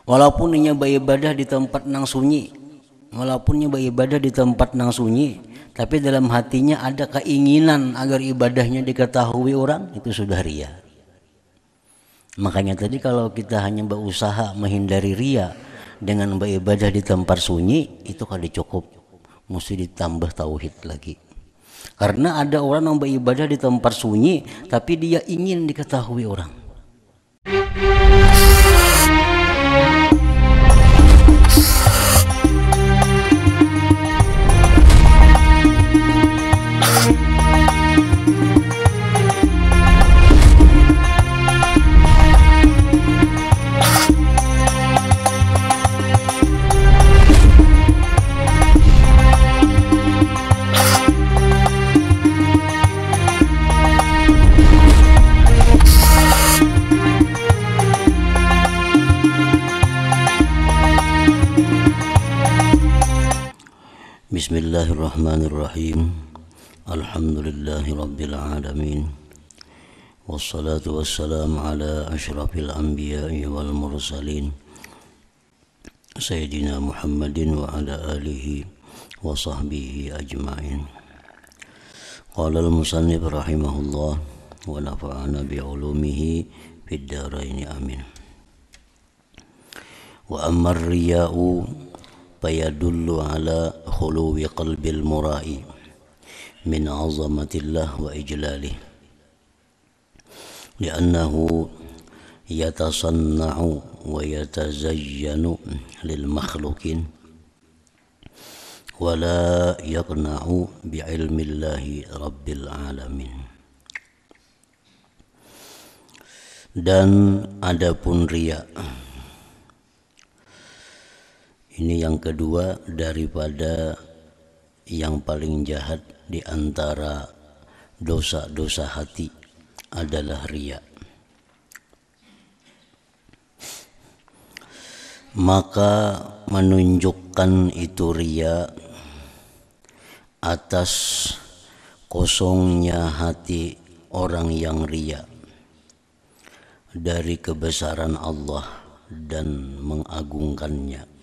Walaupun nya beribadah di tempat nang sunyi, walaupun nya beribadah di tempat nang sunyi, tapi dalam hatinya ada keinginan agar ibadahnya diketahui orang, itu sudah ria. Makanya tadi kalau kita hanya berusaha menghindari ria dengan beribadah di tempat sunyi, itu kali cukup, mesti ditambah tauhid lagi. Karena ada orang yang beribadah di tempat sunyi tapi dia ingin diketahui orang. Bismillahirrahmanirrahim. Alhamdulillahi rabbil alamin. Wassalatu wassalamu ala asyrafil anbiya'i wal mursalin Sayyidina Muhammadin wa ala alihi wa sahbihi ajma'in. Qala al-musannif rahimahullah wa nafa'ana bi'ulumihi fid dharain amin. Wa amma ar-riya'u fayadullu ala khuluwi qalbil mura'i min azamatillah wa ijlalih li'annahu yatasanna'u wa yatazayyanu lil makhlukin wa la yaqna'u bi'ilmillahi rabbil alamin. Dan adapun riya, ini yang kedua daripada yang paling jahat di antara dosa-dosa hati adalah riya. Maka menunjukkan itu riya atas kosongnya hati orang yang riya dari kebesaran Allah dan mengagungkannya.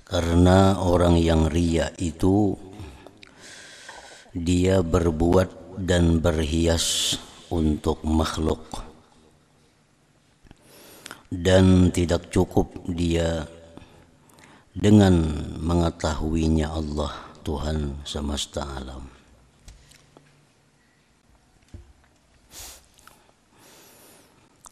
Karena orang yang riya itu dia berbuat dan berhias untuk makhluk, dan tidak cukup dia dengan mengetahuinya Allah Tuhan semesta alam.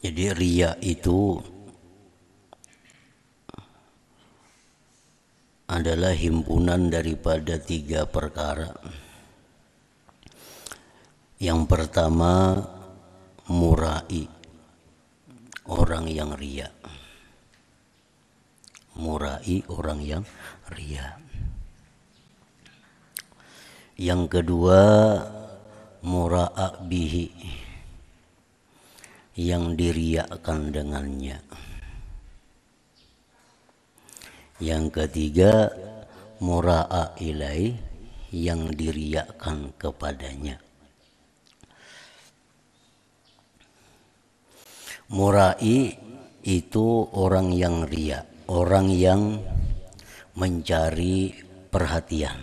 Jadi riya itu adalah himpunan daripada 3 perkara. Yang pertama, murai, orang yang riya. Murai, orang yang riya. Yang kedua, mura'a bihi, yang diriakan dengannya. Yang ketiga, mura'a ilai, yang diriakan kepadanya. Murai itu orang yang riya, orang yang mencari perhatian,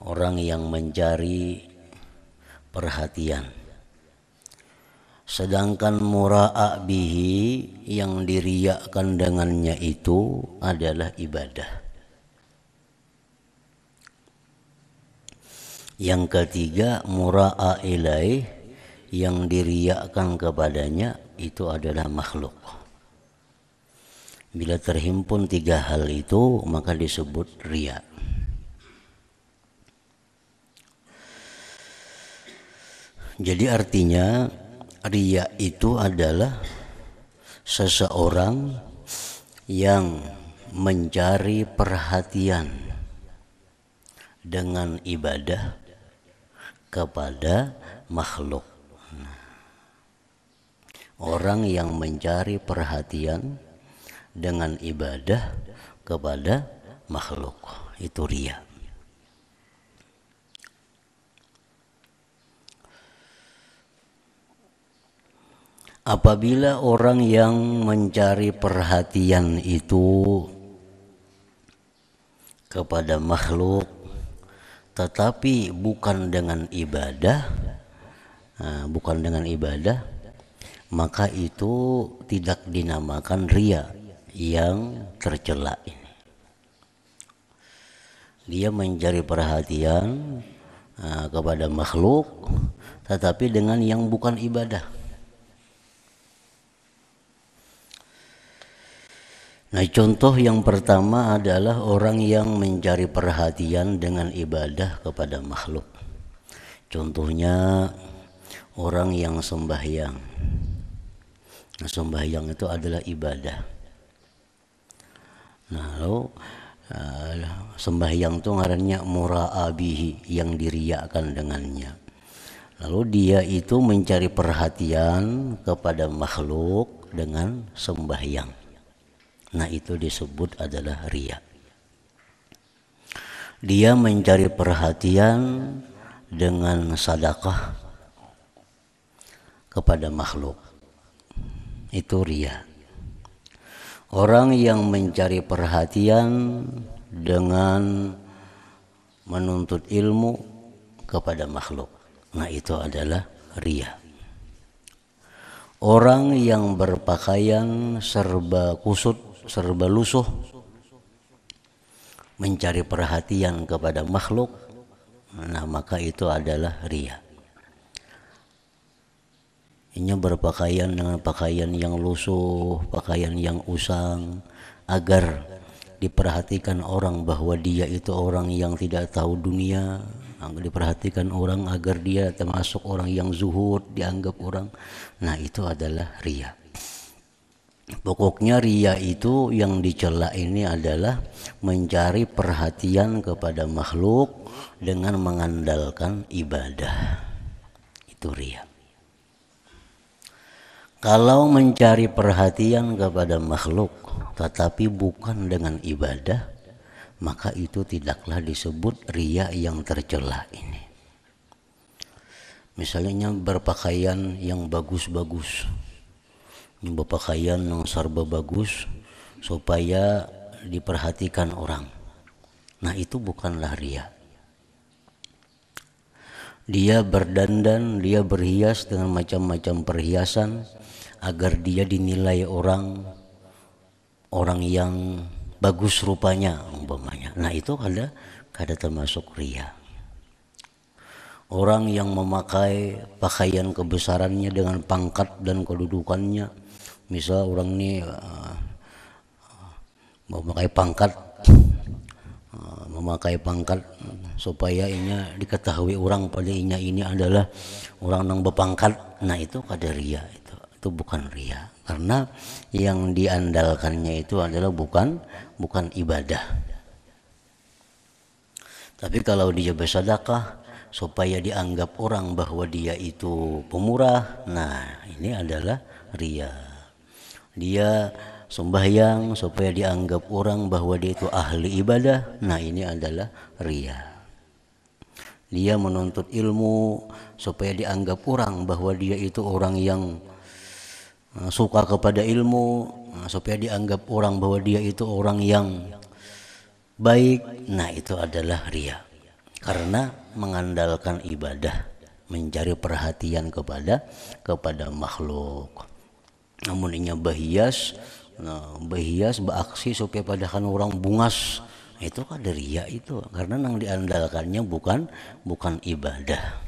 orang yang mencari perhatian. Sedangkan mura'a bihi, yang diriakan dengannya itu adalah ibadah. Yang ketiga, mura'a ilaih, yang diriakan kepadanya itu adalah makhluk. Bila terhimpun 3 hal itu, maka disebut riya. Jadi artinya riya itu adalah seseorang yang mencari perhatian dengan ibadah kepada makhluk. Orang yang mencari perhatian dengan ibadah kepada makhluk, itu riya. Apabila orang yang mencari perhatian itu kepada makhluk tetapi bukan dengan ibadah, maka itu tidak dinamakan riya yang tercela ini. Dia mencari perhatian kepada makhluk tetapi dengan yang bukan ibadah. Nah, contoh yang pertama adalah orang yang mencari perhatian dengan ibadah kepada makhluk. Contohnya orang yang sembahyang. Nah, sembahyang itu adalah ibadah. Nah, lalu sembahyang itu ngarannya mura'abihi, yang diriakan dengannya. Lalu dia itu mencari perhatian kepada makhluk dengan sembahyang. Nah, itu disebut adalah riya. Dia mencari perhatian dengan sedekah kepada makhluk. Itu riya. Orang yang mencari perhatian dengan menuntut ilmu kepada makhluk. Nah, itu adalah riya. Orang yang berpakaian serba kusut, serba lusuh, mencari perhatian kepada makhluk, nah maka itu adalah riya. Ini berpakaian dengan pakaian yang lusuh, pakaian yang usang, agar diperhatikan orang bahwa dia itu orang yang tidak tahu dunia, diperhatikan orang agar dia termasuk orang yang zuhud, dianggap orang. Nah, itu adalah riya. Pokoknya riya itu yang dicela ini adalah mencari perhatian kepada makhluk dengan mengandalkan ibadah. Itu riya. Kalau mencari perhatian kepada makhluk tetapi bukan dengan ibadah, maka itu tidaklah disebut riya yang tercela ini. Misalnya berpakaian yang bagus-bagus, berpakaian yang serba bagus supaya diperhatikan orang. Nah, itu bukanlah riya. Dia berdandan, dia berhias dengan macam-macam perhiasan agar dia dinilai orang yang bagus rupanya umpamanya. Nah, itu kada termasuk riya. Orang yang memakai pakaian kebesarannya dengan pangkat dan kedudukannya, misal orang ini memakai pangkat supaya inya diketahui orang pada inya ini adalah orang yang berpangkat. Nah, itu kada riya, itu bukan riya, karena yang diandalkannya itu adalah bukan ibadah. Tapi kalau dia bersedekah supaya dianggap orang bahwa dia itu pemurah, nah ini adalah riya. Dia sembahyang supaya dianggap orang bahwa dia itu ahli ibadah, nah ini adalah riya. Dia menuntut ilmu supaya dianggap orang bahwa dia itu orang yang suka kepada ilmu, supaya dianggap orang bahwa dia itu orang yang baik. Nah, itu adalah riya, karena mengandalkan ibadah, mencari perhatian kepada makhluk. Namun inya berhias beraksi supaya padakan orang bungas, itu kada riya itu, karena yang diandalkannya bukan ibadah.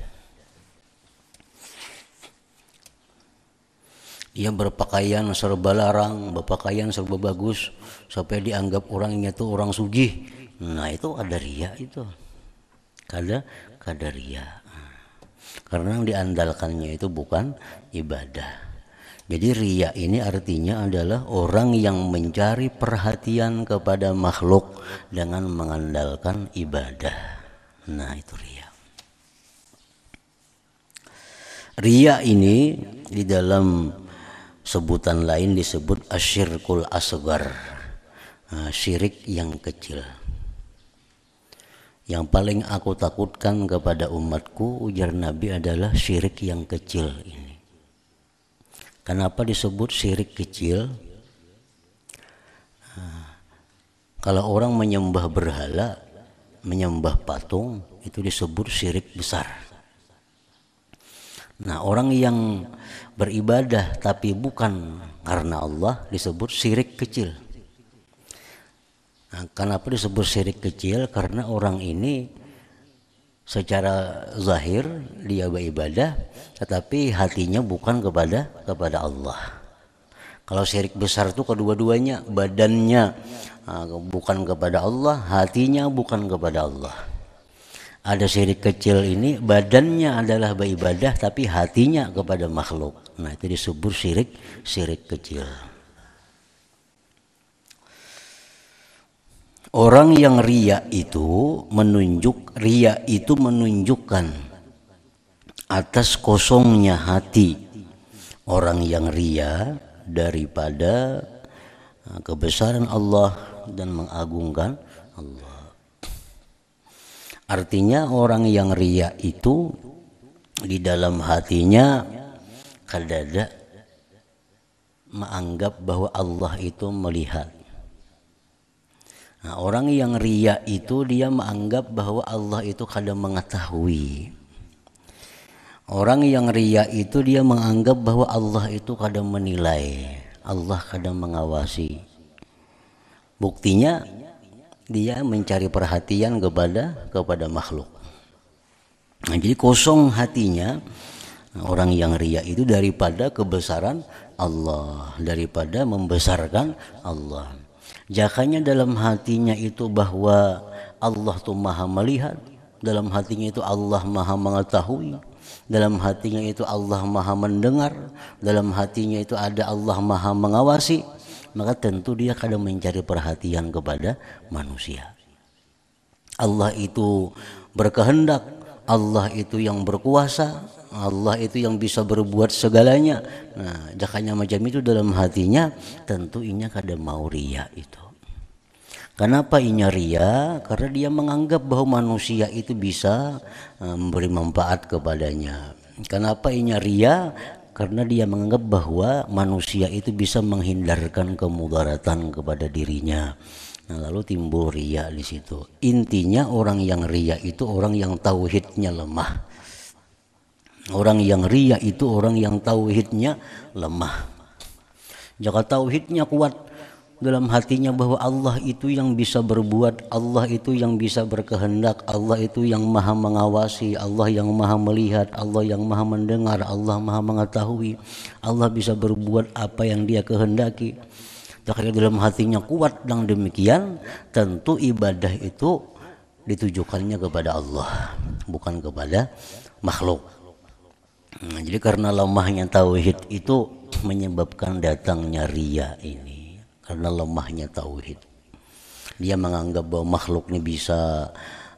Dia berpakaian serba larang, berpakaian serba bagus supaya dianggap orangnya itu orang sugih. Nah, itu ada riya itu. Kada riya. Karena yang diandalkannya itu bukan ibadah. Jadi riya ini artinya adalah orang yang mencari perhatian kepada makhluk dengan mengandalkan ibadah. Nah, itu riya. Riya ini di dalam sebutan lain disebut asyirkul asgar, syirik yang kecil. Yang paling aku takutkan kepada umatku, ujar Nabi, adalah syirik yang kecil ini. Kenapa disebut syirik kecil? Kalau orang menyembah berhala, menyembah patung, itu disebut syirik besar. Nah, orang yang beribadah tapi bukan karena Allah disebut syirik kecil. Nah, kenapa disebut syirik kecil? Karena orang ini secara zahir dia beribadah, tetapi hatinya bukan kepada Allah. Kalau syirik besar itu kedua-duanya, badannya bukan kepada Allah, hatinya bukan kepada Allah. Ada syirik kecil ini, badannya adalah beribadah tapi hatinya kepada makhluk. Nah, itu disebut syirik kecil. Orang yang riya itu menunjukkan atas kosongnya hati orang yang riya daripada kebesaran Allah dan mengagungkan Allah. Artinya orang yang riya itu di dalam hatinya kadada menganggap bahwa Allah itu melihat. Nah, orang yang riya itu dia menganggap bahwa Allah itu kadang mengetahui. Orang yang riya itu dia menganggap bahwa Allah itu kadang menilai, Allah kadang mengawasi. Buktinya dia mencari perhatian kepada makhluk. Nah, jadi kosong hatinya orang yang riya itu daripada kebesaran Allah, daripada membesarkan Allah. Jakanya dalam hatinya itu bahwa Allah tuh maha melihat, dalam hatinya itu Allah maha mengetahui, dalam hatinya itu Allah maha mendengar, dalam hatinya itu ada Allah maha mengawasi, maka tentu dia kadang mencari perhatian kepada manusia. Allah itu berkehendak, Allah itu yang berkuasa, Allah itu yang bisa berbuat segalanya. Nah, jakanya macam itu dalam hatinya, tentu inya kada mau riya itu. Kenapa inya riya? Karena dia menganggap bahwa manusia itu bisa memberi manfaat kepadanya. Kenapa inya riya? Karena dia menganggap bahwa manusia itu bisa menghindarkan kemudaratan kepada dirinya. Nah, lalu timbul riya di situ. Intinya orang yang riya itu orang yang tauhidnya lemah. Orang yang riya itu orang yang tauhidnya lemah. Jika tauhidnya kuat dalam hatinya bahwa Allah itu yang bisa berbuat, Allah itu yang bisa berkehendak, Allah itu yang maha mengawasi, Allah yang maha melihat, Allah yang maha mendengar, Allah maha mengetahui, Allah bisa berbuat apa yang dia kehendaki. Jika dalam hatinya kuat dan demikian, tentu ibadah itu ditujukannya kepada Allah, bukan kepada makhluk. Nah, jadi karena lemahnya tauhid itu menyebabkan datangnya riya ini. Karena lemahnya tauhid, dia menganggap bahwa makhluk ini bisa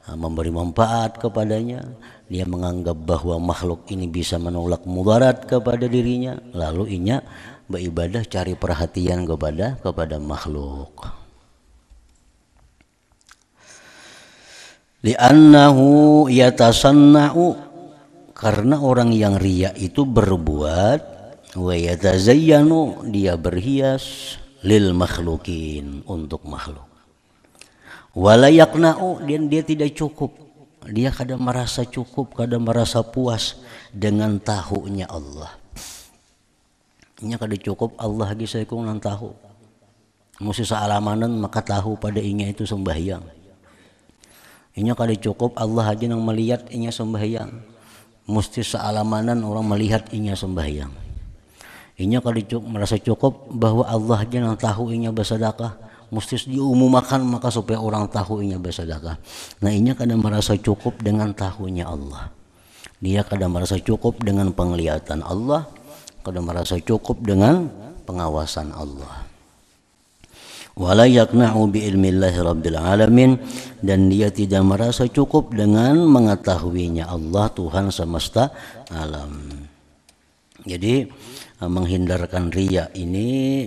memberi manfaat kepadanya, dia menganggap bahwa makhluk ini bisa menolak mudarat kepada dirinya, lalu inya beribadah cari perhatian kepada makhluk. Li'annahu yatasanna'u, karena orang yang riya itu berbuat, wa yatazayyanu, dia berhias, lil makhlukin, untuk makhluk. Wala yaqna'u, dan dia tidak cukup, dia kadang merasa cukup, kadang merasa puas dengan tahunya Allah. Nya kada cukup Allah lagi saya kung nang tahu, mesti sealamanan maka tahu pada inya itu sembahyang. Inya kada cukup Allah aja nang melihat inya sembahyang, mesti sealamanan orang melihat inya sembahyang. Inya kada merasa cukup bahwa Allah aja nang tahu inya bersedekah, mesti diumumkan maka supaya orang tahu inya bersedekah. Nah, inya kada merasa cukup dengan tahunya Allah, dia kada merasa cukup dengan penglihatan Allah, kada merasa cukup dengan pengawasan Allah. Wala yaqna'u bi ilmillahi rabbil alamin, dan dia tidak merasa cukup dengan mengetahuinya Allah, Tuhan semesta alam. Jadi menghindarkan riya ini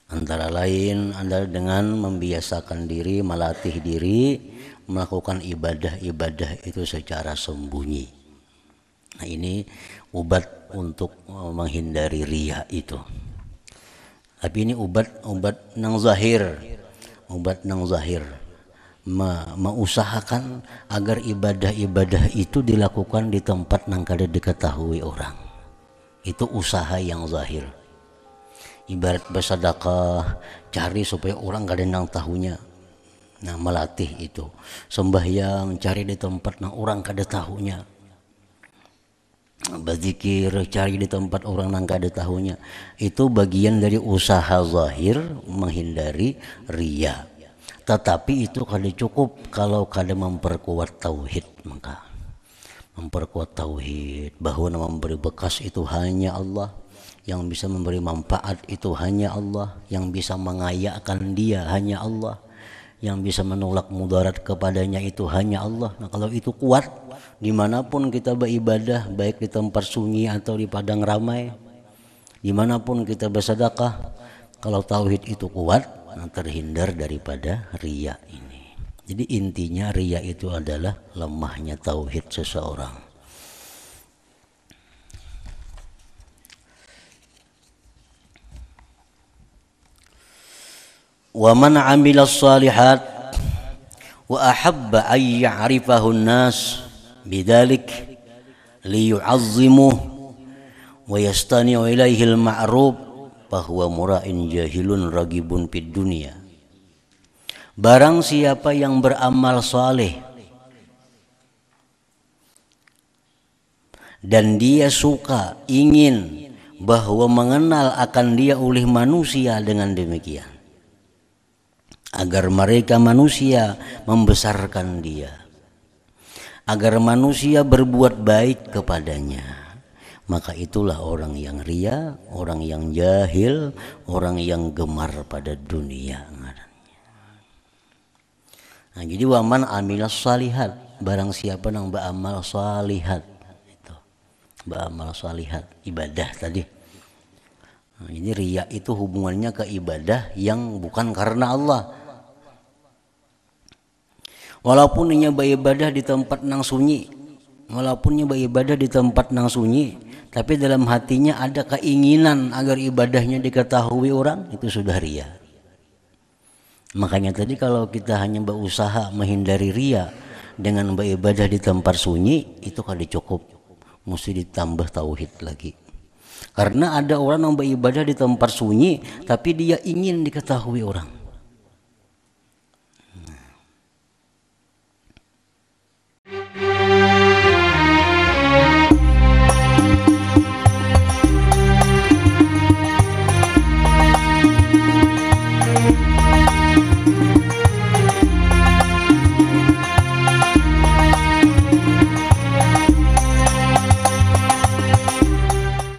antara lain adalah dengan membiasakan diri, melatih diri melakukan ibadah-ibadah itu secara sembunyi. Nah, ini obat untuk menghindari riya itu. Tapi ini obat nang zahir, obat nang zahir. Mengusahakan agar ibadah-ibadah itu dilakukan di tempat nang kada diketahui orang. Itu usaha yang zahir. Ibarat bersedekah, cari supaya orang kada nang tahunya. Nah, melatih itu. Sembahyang, cari di tempat nang orang kada tahunya. Berzikir, cari di tempat orang nang kada tahunya. Itu bagian dari usaha zahir menghindari riya. Tetapi itu kada cukup kalau kada memperkuat tauhid. Maka memperkuat tauhid bahwa yang memberi bekas itu hanya Allah, yang bisa memberi manfaat itu hanya Allah, yang bisa mengayakkan dia hanya Allah, yang bisa menolak mudarat kepadanya itu hanya Allah. Nah, kalau itu kuat, dimanapun kita beribadah, baik di tempat sunyi atau di padang ramai, dimanapun kita bersedekah, kalau tauhid itu kuat, terhindar daripada riya ini. Jadi intinya riya itu adalah lemahnya tauhid seseorang. Wa man 'amila shalihat wa ahabba ay ya'rifahu an-nas bidzalik liyu'azzimuhu wa yastani'u ilaihi al-ma'ruf bahwa mura'in jahilun ragibun fid dunia. Barang siapa yang beramal saleh dan dia suka, ingin bahwa mengenal akan dia oleh manusia dengan demikian, agar mereka manusia membesarkan dia, agar manusia berbuat baik kepadanya, maka itulah orang yang riya, orang yang jahil, orang yang gemar pada dunia. Nah, jadi waman amilas salihat, barang siapa yang beramal salihat, itu beramal salihat, ibadah tadi. Nah, jadi riya itu hubungannya ke ibadah yang bukan karena Allah. Walaupun ia beribadah di tempat nang sunyi, walaupun ia beribadah di tempat nang sunyi, tapi dalam hatinya ada keinginan agar ibadahnya diketahui orang, itu sudah riya. Makanya tadi kalau kita hanya berusaha menghindari riya dengan beribadah di tempat sunyi, itu kada cukup, mesti ditambah tauhid lagi. Karena ada orang yang beribadah di tempat sunyi tapi dia ingin diketahui orang.